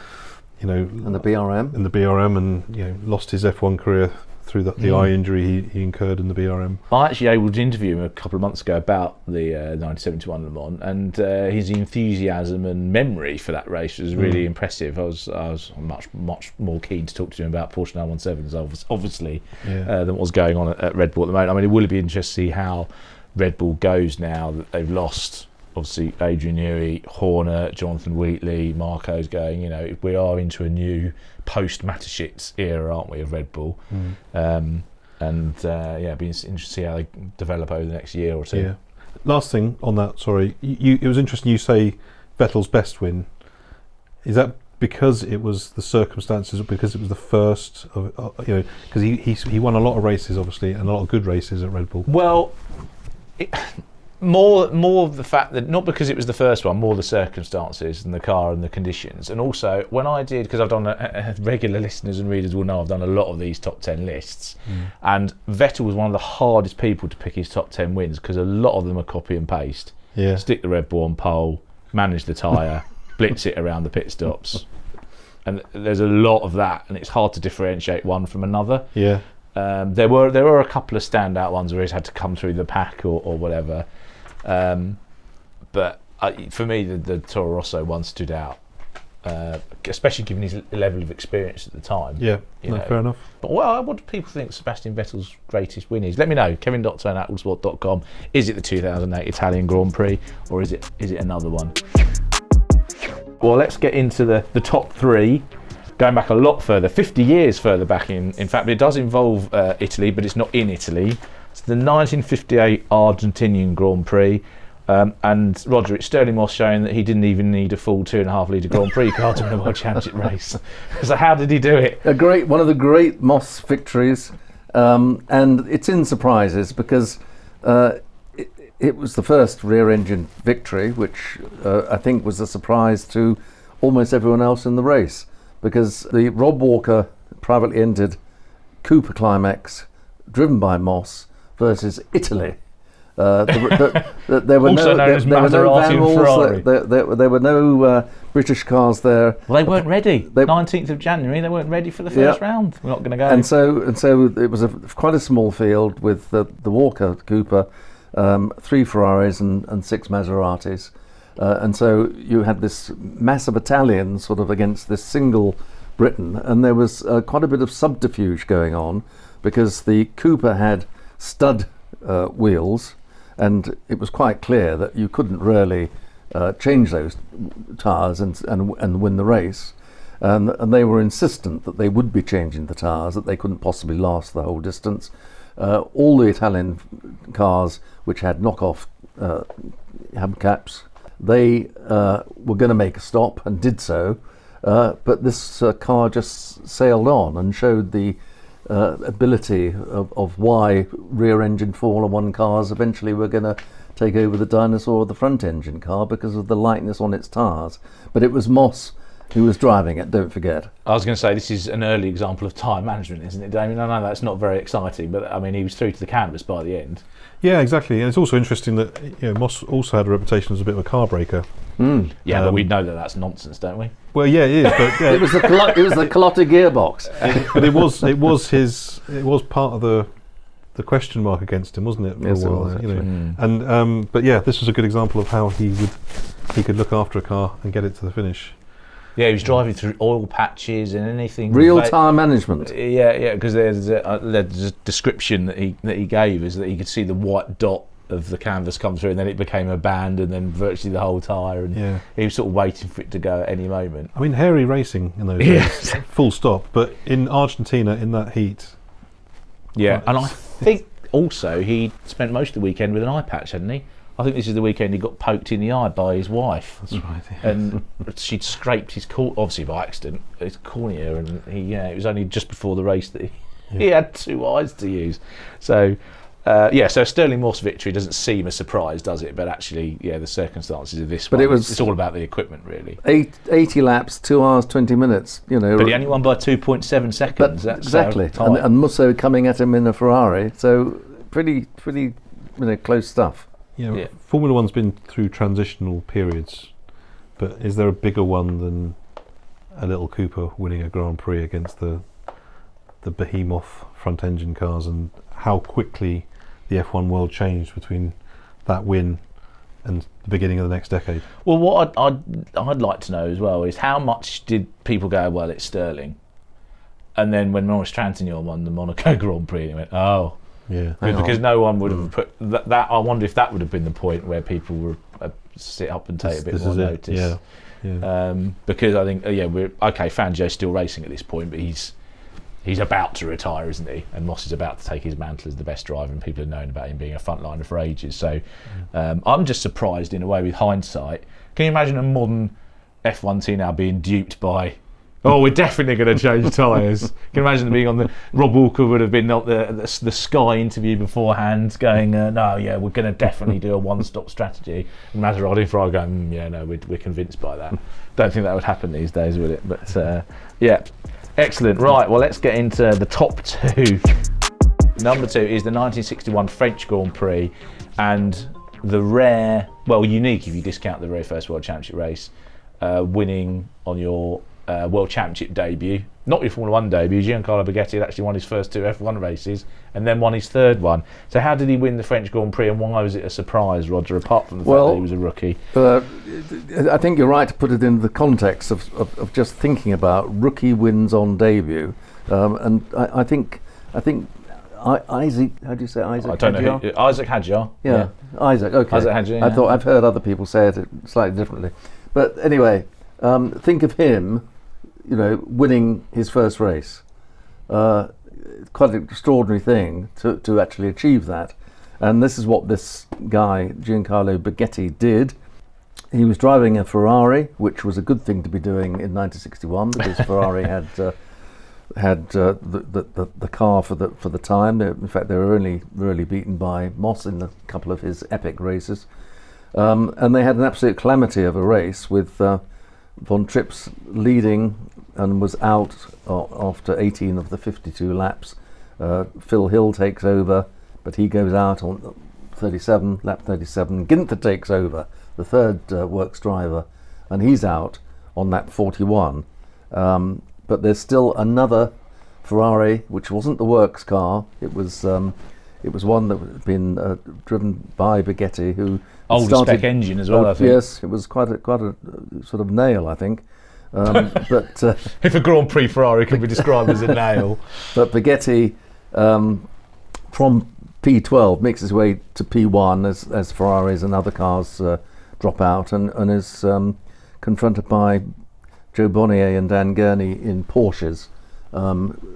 [SPEAKER 2] and the BRM,
[SPEAKER 3] and lost his F1 career through the eye injury he incurred in the BRM.
[SPEAKER 1] I actually able to interview him a couple of months ago about the 1971 Le Mans, and his enthusiasm and memory for that race was really impressive. I was much more keen to talk to him about Porsche 917s, obviously, than what's going on at Red Bull at the moment. I mean, it will be interesting to see how Red Bull goes now that they've lost, obviously, Adrian Newey, Horner, Jonathan Wheatley, Marco's going. We are into a new post-Mateschitz era, aren't we, of Red Bull? It'll be interesting to see how they develop over the next year or two.
[SPEAKER 3] Yeah. Last thing on that, sorry, it was interesting you say Vettel's best win. Is that because it was the circumstances, or because it was the first of, because he won a lot of races, obviously, and a lot of good races at Red Bull?
[SPEAKER 1] Well, more of the fact that, not because it was the first one, more the circumstances and the car and the conditions. And also when I did, because I've done regular listeners and readers will know I've done a lot of these top 10 lists, and Vettel was one of the hardest people to pick his top 10 wins, because a lot of them are copy and paste. Stick the Red Bull on pole, manage the tyre, blitz it around the pit stops, and there's a lot of that, and it's hard to differentiate one from another. There were a couple of standout ones where he's had to come through the pack or whatever. But for me, the Toro Rosso one stood out, especially given his level of experience at the time.
[SPEAKER 3] Fair enough.
[SPEAKER 1] But what do people think Sebastian Vettel's greatest win is? Let me know. Kevin.turn at autosport.com. Is it the 2008 Italian Grand Prix, or is it another one? Well, let's get into the top three. Going back a lot further, 50 years further back in fact, it does involve Italy, but it's not in Italy. It's the 1958 Argentinian Grand Prix. And Roger, it's Sterling Moss showing that he didn't even need a full 2.5 litre Grand Prix car to win a World Championship race. So how did he do it?
[SPEAKER 2] One of the great Moss victories, and it's in Suprises because it was the first rear-engine victory, which I think was a surprise to almost everyone else in the race, because the Rob Walker privately entered Cooper Climax, driven by Moss, versus Italy. There were
[SPEAKER 1] also known as Maserati and Ferrari.
[SPEAKER 2] There were no British cars there.
[SPEAKER 1] Well, they weren't ready. 19th of January, they weren't ready for the first round. We're not going to go.
[SPEAKER 2] And so it was quite a small field with the Walker Cooper, 3 Ferraris and 6 Maseratis. And so you had this mass of Italians sort of against this single Britain, and there was quite a bit of subterfuge going on, because the Cooper had stud wheels, and it was quite clear that you couldn't really change those tyres and win the race. And they were insistent that they would be changing the tyres, that they couldn't possibly last the whole distance. All the Italian cars which had knockoff hubcaps, they were going to make a stop and did so, but this car just sailed on and showed the ability of why rear-engine Formula One cars eventually were going to take over the dinosaur of the front-engine car because of the lightness on its tyres. But it was Moss who was driving it, don't forget.
[SPEAKER 1] I was going to say, this is an early example of tyre management, isn't it, Damien? I know that's not very exciting, but I mean, he was through to the canvas by the end.
[SPEAKER 3] Yeah, exactly. And it's also interesting that Moss also had a reputation as a bit of a car breaker.
[SPEAKER 1] Yeah, but we know that that's nonsense, don't we?
[SPEAKER 3] Well, yeah, it is. But
[SPEAKER 2] It was the Calotta gearbox.
[SPEAKER 3] but it was part of the question mark against him, wasn't it? For
[SPEAKER 2] Yes,
[SPEAKER 3] a
[SPEAKER 2] it
[SPEAKER 3] while,
[SPEAKER 2] was, actually.
[SPEAKER 3] And but yeah, this was a good example of how he could look after a car and get it to the finish.
[SPEAKER 1] Yeah, he was driving through oil patches and anything.
[SPEAKER 2] Real tyre management.
[SPEAKER 1] Yeah, because there's a description that he gave is that he could see the white dot of the canvas come through, and then it became a band, and then virtually the whole tyre, and he was sort of waiting for it to go at any moment.
[SPEAKER 3] I mean, hairy racing in those days, full stop. But in Argentina, in that heat,
[SPEAKER 1] and I think also he spent most of the weekend with an eye patch, hadn't he? I think this is the weekend he got poked in the eye by his wife.
[SPEAKER 3] That's right. Yeah.
[SPEAKER 1] And she'd scraped his obviously by accident, his cornea, and it was only just before the race that he had two eyes to use. So, so Stirling Moss victory doesn't seem a surprise, does it? But actually, the circumstances of this one, it's all about the equipment, really.
[SPEAKER 2] 80 laps, 2 hours, 20 minutes,
[SPEAKER 1] But he only won by 2.7 seconds. That's
[SPEAKER 2] exactly. And Musso coming at him in a Ferrari, so pretty close stuff.
[SPEAKER 3] Formula One's been through transitional periods, but is there a bigger one than a little Cooper winning a Grand Prix against the behemoth front engine cars, and how quickly the F1 world changed between that win and the beginning of the next decade?
[SPEAKER 1] Well, what I'd like to know as well is how much did people go, well, it's Stirling, and then when Maurice Trintignant won the Monaco Grand Prix, he went, oh. Yeah, because no one would have put that. I wonder if that would have been the point where people would sit up and take a bit more notice. Because I think we're okay. Fangio's still racing at this point, but he's about to retire, isn't he? And Moss is about to take his mantle as the best driver, and people have known about him being a frontliner for ages. So I'm just surprised in a way with hindsight. Can you imagine a modern F1 team now being duped by? Oh, we're definitely going to change tyres. Can you imagine them being on the... Rob Walker would have been on the Sky interview beforehand going, we're going to definitely do a one-stop strategy. And Maserati and Ferrari going, we're convinced by that. Don't think that would happen these days, would it? But, excellent. Right, well, let's get into the top two. Number 2 is the 1961 French Grand Prix, and the unique if you discount the very first World Championship race, winning on your... World Championship debut, not your Formula 1 debut. Giancarlo Baghetti had actually won his first 2 F1 races and then won his third one. So how did he win the French Grand Prix, and why was it a surprise, Roger, apart from the fact that he was a rookie?
[SPEAKER 2] I think you're right to put it in the context of just thinking about rookie wins on debut, and I think Isaac, how do you say Isaac?
[SPEAKER 1] I don't know who, Isaac Hadjar.
[SPEAKER 2] Yeah, Isaac, okay.
[SPEAKER 1] Isaac Hadjar,
[SPEAKER 2] I've heard other people say it slightly differently. But anyway, think of him, winning his first race. Quite an extraordinary thing to actually achieve that. And this is what this guy, Giancarlo Baghetti, did. He was driving a Ferrari, which was a good thing to be doing in 1961 because Ferrari had the car for the time. In fact, they were only really beaten by Moss in a couple of his epic races. And they had an absolute calamity of a race with Von Trips leading and was out after 18 of the 52 laps. Phil Hill takes over, but he goes out on lap 37. Ginther takes over, the third works driver, and he's out on lap 41. But there's still another Ferrari, which wasn't the works car. It was one that had been driven by Baghetti, who
[SPEAKER 1] old spec engine as well. I think.
[SPEAKER 2] Yes, it was quite a sort of nail, I think. But
[SPEAKER 1] if a Grand Prix Ferrari can be described as a nail,
[SPEAKER 2] but Baghetti from P12 makes his way to P1 as Ferraris and other cars drop out and is confronted by Joe Bonnier and Dan Gurney in Porsches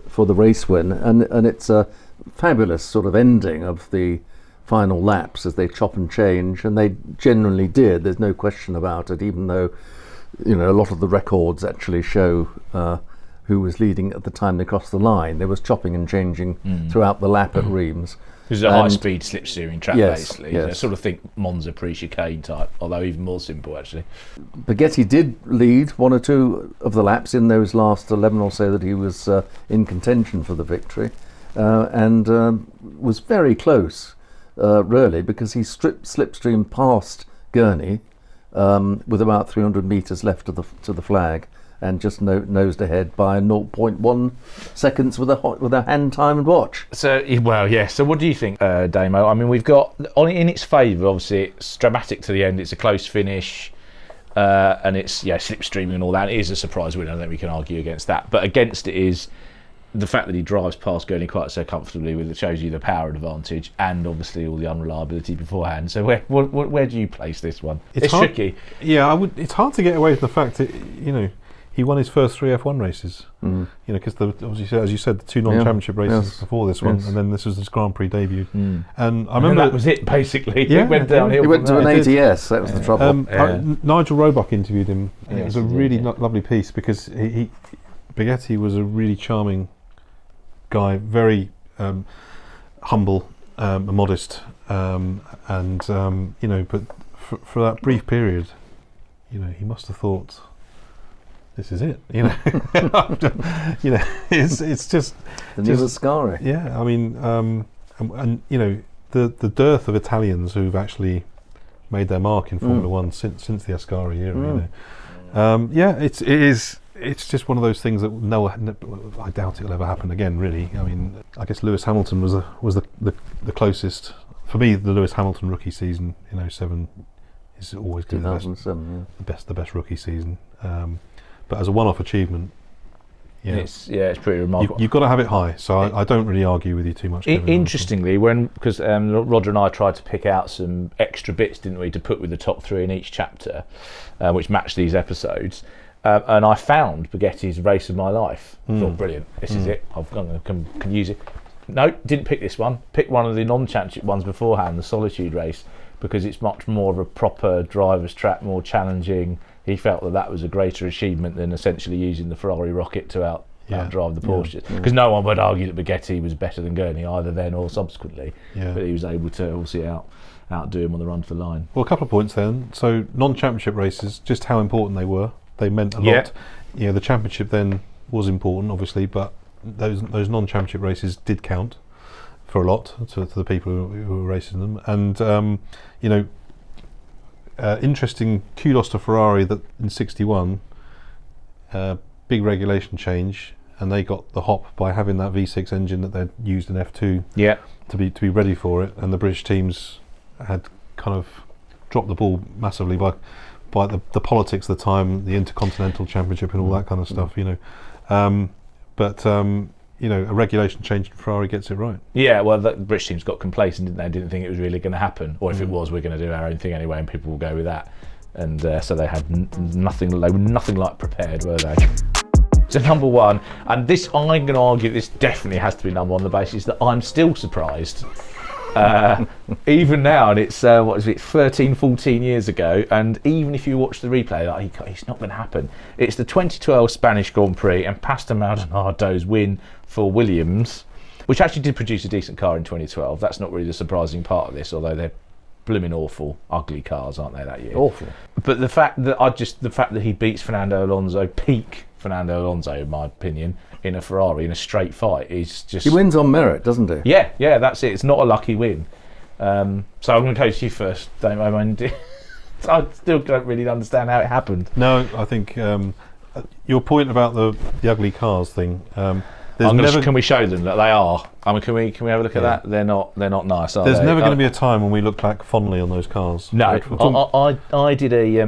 [SPEAKER 2] for the race win, and it's a fabulous sort of ending of the final laps as they chop and change, and they generally did. There's no question about it, even though a lot of the records actually show who was leading at the time they crossed the line. There was chopping and changing throughout the lap at Reims.
[SPEAKER 1] It was a high-speed slipstream track, basically.
[SPEAKER 2] Yes.
[SPEAKER 1] I sort of think Monza pre-chicane type, although even more simple, actually.
[SPEAKER 2] Baghetti did lead one or two of the laps in those last 11 or so that he was in contention for the victory, and was very close, really, because he slipstreamed past Gurney with about 300 metres left to the flag, and just nosed ahead by 0.1 seconds with a hand-timed watch.
[SPEAKER 1] So, well, yeah. So what do you think, Damo? I mean, we've got, in its favour, obviously, it's dramatic to the end. It's a close finish, and it's, slipstreaming and all that. It is a surprise win. I don't think we can argue against that. But against it is the fact that he drives past Gurney quite so comfortably, it shows you the power advantage, and obviously all the unreliability beforehand. So where do you place this one? It's tricky.
[SPEAKER 3] Yeah, it's hard to get away from the fact that, he won his first 3 F1 races, because obviously, as you said, the 2 non-championship races before this one, and then this was his Grand Prix debut. And I remember
[SPEAKER 1] that was it, basically.
[SPEAKER 3] Yeah,
[SPEAKER 1] it went downhill.
[SPEAKER 2] He went to an ATS. That was the trouble.
[SPEAKER 3] Nigel Roebuck interviewed him. And it was a really lovely piece, because Baghetti was a really charming guy, very humble, modest, and but for that brief period, he must have thought, this is it, it's just
[SPEAKER 2] the new Ascari.
[SPEAKER 3] Yeah, I mean, and the dearth of Italians who've actually made their mark in Formula One since the Ascari era. It's just one of those things that I doubt it'll ever happen again. Really, I mean, I guess Lewis Hamilton was the closest for me. The Lewis Hamilton rookie season in 2007 is always going to be the best rookie season. But as a one-off achievement,
[SPEAKER 1] it's pretty remarkable.
[SPEAKER 3] You've got to have it high, so I don't really argue with you too much.
[SPEAKER 1] Interestingly, because Roger and I tried to pick out some extra bits, didn't we, to put with the top 3 in each chapter, which matched these episodes, and I found Baghetti's Race of My Life. I thought, brilliant, this is it. I'm going to can use it. No, didn't pick this one. Picked one of the non-championship ones beforehand, the Solitude race, because it's much more of a proper driver's track, more challenging. He felt that was a greater achievement than essentially using the Ferrari rocket to outdrive the Porsches. Because no one would argue that Baghetti was better than Gurney, either then or subsequently. Yeah. But he was able to also outdo him on the run to the line.
[SPEAKER 3] Well, a couple of points then. So non-championship races, just how important they were. They meant a lot. The championship then was important, obviously, but those non-championship races did count for a lot to the people who were racing them. And, interesting kudos to Ferrari that in '61, big regulation change, and they got the hop by having that V6 engine that they'd used in F2 to be ready for it, and the British teams had kind of dropped the ball massively by the politics of the time, the Intercontinental Championship and all that kind of stuff, a regulation change in Ferrari gets it right.
[SPEAKER 1] Yeah, well, the British teams got complacent, didn't they? Didn't think it was really going to happen, or if it was, we're going to do our own thing anyway, and people will go with that. And so they had nothing. They were nothing like prepared, were they? So number 1, and this I'm going to argue this definitely has to be number 1 on the basis that I'm still surprised. Even now, and it's 13, 14 years ago, and even if you watch the replay, it's not going to happen. It's the 2012 Spanish Grand Prix and Pastor Maldonado's win for Williams, which actually did produce a decent car in 2012. That's not really the surprising part of this, although they're blooming awful, ugly cars, aren't they, that year?
[SPEAKER 2] Awful.
[SPEAKER 1] But the fact that he beats Fernando Alonso, peak Fernando Alonso, in my opinion, in a Ferrari in a straight fight is just.
[SPEAKER 2] He wins on merit, doesn't he?
[SPEAKER 1] Yeah, that's it. It's not a lucky win. So I'm going to go to you first, Damo. I still don't really understand how it happened.
[SPEAKER 3] No, I think your point about the ugly cars thing.
[SPEAKER 1] Can we show them that they are? I mean, can we have a look at that? They're not nice, are they?
[SPEAKER 3] There's never going to be a time when we look back fondly on those cars.
[SPEAKER 1] No, I did a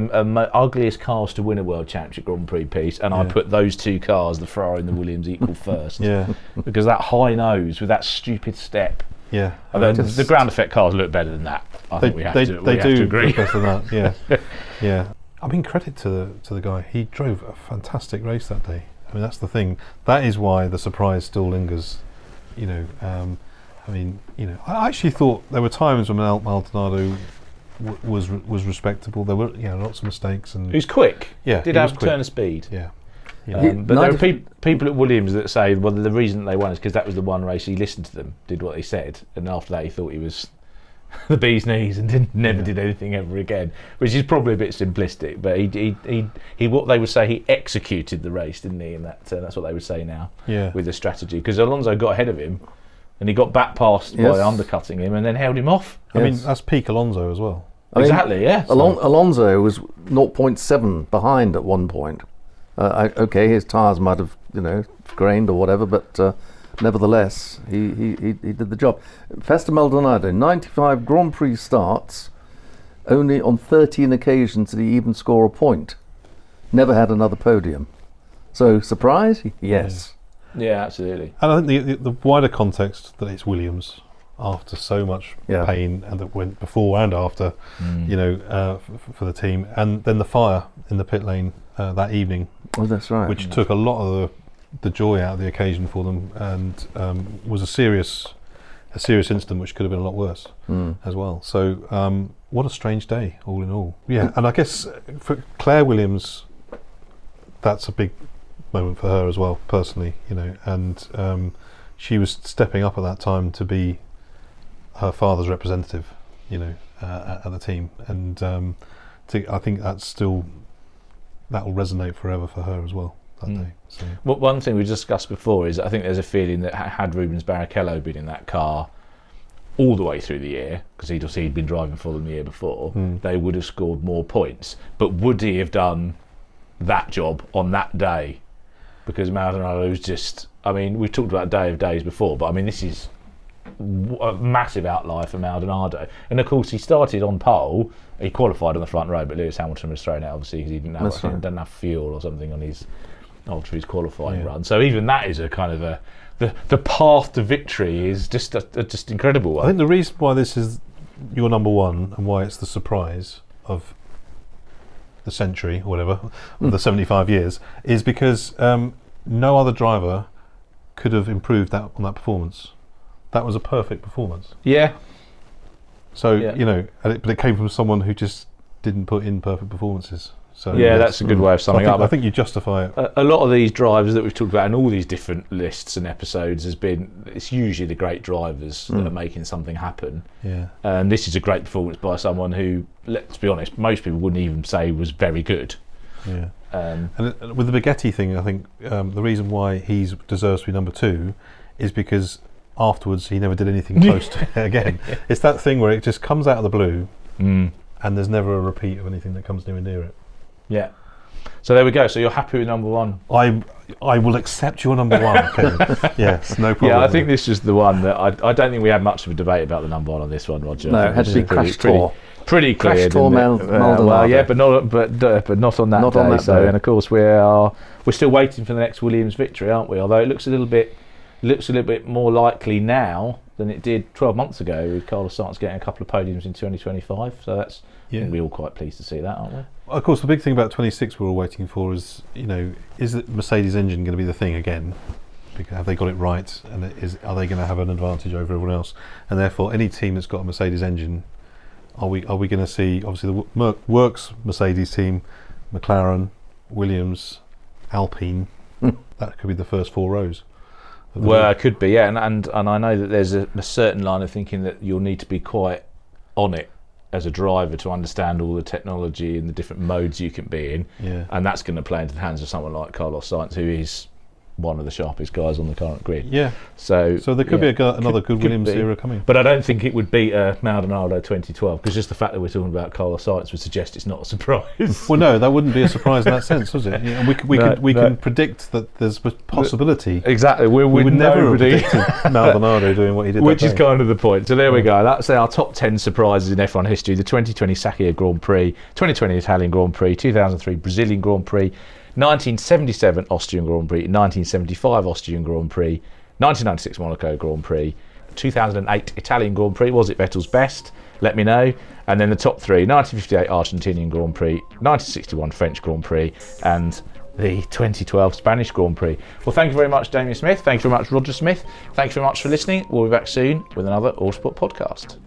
[SPEAKER 1] ugliest cars to win a World Championship Grand Prix piece, and I put those 2 cars, the Ferrari and the Williams, equal first.
[SPEAKER 3] Yeah,
[SPEAKER 1] because that high nose with that stupid step
[SPEAKER 3] Yeah,
[SPEAKER 1] The ground effect cars look better than that. I think we have to agree.
[SPEAKER 3] Look better than that. Yeah, yeah. I mean, credit to the guy. He drove a fantastic race that day. I mean, that's the thing. That is why the surprise still lingers. You know, I mean, you know, I actually thought there were times when Maldonado was respectable. There were, you know, lots of mistakes, and
[SPEAKER 1] he was quick.
[SPEAKER 3] Yeah,
[SPEAKER 1] did have a turn of speed.
[SPEAKER 3] Yeah.
[SPEAKER 1] But there are people at Williams that say, well, the reason they won is because that was the one race he listened to them, did what they said, and after that he thought he was the bee's knees and never did anything ever again, which is probably a bit simplistic. But he what they would say, he executed the race, didn't he? And that's what they would say now with the strategy, because Alonso got ahead of him and he got back past by undercutting him and then held him off.
[SPEAKER 3] I mean, that's peak Alonso as well.
[SPEAKER 2] Exactly, yeah. Alonso was 0.7 behind at one point. Okay, his tyres might have, you know, grained or whatever, but nevertheless, he did the job. Festa Maldonado, 95 Grand Prix starts, only on 13 occasions did he even score a point. Never had another podium. So, surprise? Yes.
[SPEAKER 1] Yeah, absolutely.
[SPEAKER 3] And I think the wider context that it's Williams, after so much pain, and that went before and after, you know, for the team, and then the fire in the pit lane that evening.
[SPEAKER 2] Oh, that's right.
[SPEAKER 3] Which took a lot of the joy out of the occasion for them, and was a serious incident which could have been a lot worse as well. So what a strange day, all in all. Yeah, and I guess for Claire Williams, that's a big moment for her as well, personally. You know, and she was stepping up at that time to be her father's representative, you know, at the team, and I think that's still. That will resonate forever for her as well that day. So.
[SPEAKER 1] Well, one thing we discussed before is I think there's a feeling that had Rubens Barrichello been in that car all the way through the year, because he'd been driving for them the year before, they would have scored more points. But would he have done that job on that day? Because Maldonado's just, I mean, we've talked about Day of Days before, but I mean, this is a massive outlier for Maldonado. And of course, he started on pole. He qualified on the front row, but Lewis Hamilton was thrown out obviously because he didn't have enough fuel or something on his qualifying run. So even that is a kind of the path to victory is just incredible.
[SPEAKER 3] I think the reason why this is your number one and why it's the surprise of the century or whatever, of the 75 years, is because no other driver could have improved that on that performance. That was a perfect performance.
[SPEAKER 1] Yeah.
[SPEAKER 3] So, you know, but it came from someone who just didn't put in perfect performances. So
[SPEAKER 1] that's a good way of summing up.
[SPEAKER 3] I think you justify it.
[SPEAKER 1] A lot of these drivers that we've talked about in all these different lists and episodes it's usually the great drivers that are making something happen.
[SPEAKER 3] Yeah.
[SPEAKER 1] And this is a great performance by someone who, let's be honest, most people wouldn't even say was very good.
[SPEAKER 3] Yeah. And with the Baghetti thing, I think the reason why he deserves to be number two is because afterwards he never did anything close to it again. It's that thing where it just comes out of the blue and there's never a repeat of anything that comes near it.
[SPEAKER 1] Yeah. So there we go. So you're happy with number one?
[SPEAKER 3] I will accept your number one, Kevin. Yes, no problem.
[SPEAKER 1] Yeah, I think this is the one that I don't think we had much of a debate about the number one on this one, Roger.
[SPEAKER 2] No, it had to be Crash Tour.
[SPEAKER 1] Pretty clear.
[SPEAKER 2] Crash Tour Maldonado.
[SPEAKER 1] Well, yeah, but not on that day. And of course we're still waiting for the next Williams victory, aren't we? Although it looks a little bit more likely now than it did 12 months ago, with Carlos Sainz getting a couple of podiums in 2025. So that's we're all quite pleased to see that, aren't we?
[SPEAKER 3] Of course, the big thing about 26 we're all waiting for is, you know, is the Mercedes engine going to be the thing again? Because have they got it right, and are they going to have an advantage over everyone else? And therefore, any team that's got a Mercedes engine, are we going to see obviously the Works Mercedes team, McLaren, Williams, Alpine? That could be the first four rows.
[SPEAKER 1] Well, it could be, yeah, and I know that there's a certain line of thinking that you'll need to be quite on it as a driver to understand all the technology and the different modes you can be in, and that's going to play into the hands of someone like Carlos Sainz, who is one of the sharpest guys on the current grid. Yeah. So
[SPEAKER 3] there could be another good Williams era coming.
[SPEAKER 1] But I don't think it would beat Maldonado 2012, because just the fact that we're talking about Carlos Sainz would suggest it's not a surprise.
[SPEAKER 3] Well, no, that wouldn't be a surprise in that sense, would it? Yeah, and we can predict that there's a possibility.
[SPEAKER 1] Exactly. We would
[SPEAKER 3] never have predicted Maldonado doing what he did.
[SPEAKER 1] Which is kind of the point. So there we go. That's our top 10 surprises in F1 history. The 2020 Sakhir Grand Prix, 2020 Italian Grand Prix, 2003 Brazilian Grand Prix, 1977 Austrian Grand Prix, 1975 Austrian Grand Prix, 1996 Monaco Grand Prix, 2008 Italian Grand Prix, was it Vettel's best? Let me know. And then the top 3, 1958 Argentinian Grand Prix, 1961 French Grand Prix, and the 2012 Spanish Grand Prix. Well, thank you very much, Damien Smith. Thank you very much, Roger Smith. Thank you very much for listening. We'll be back soon with another Autosport podcast.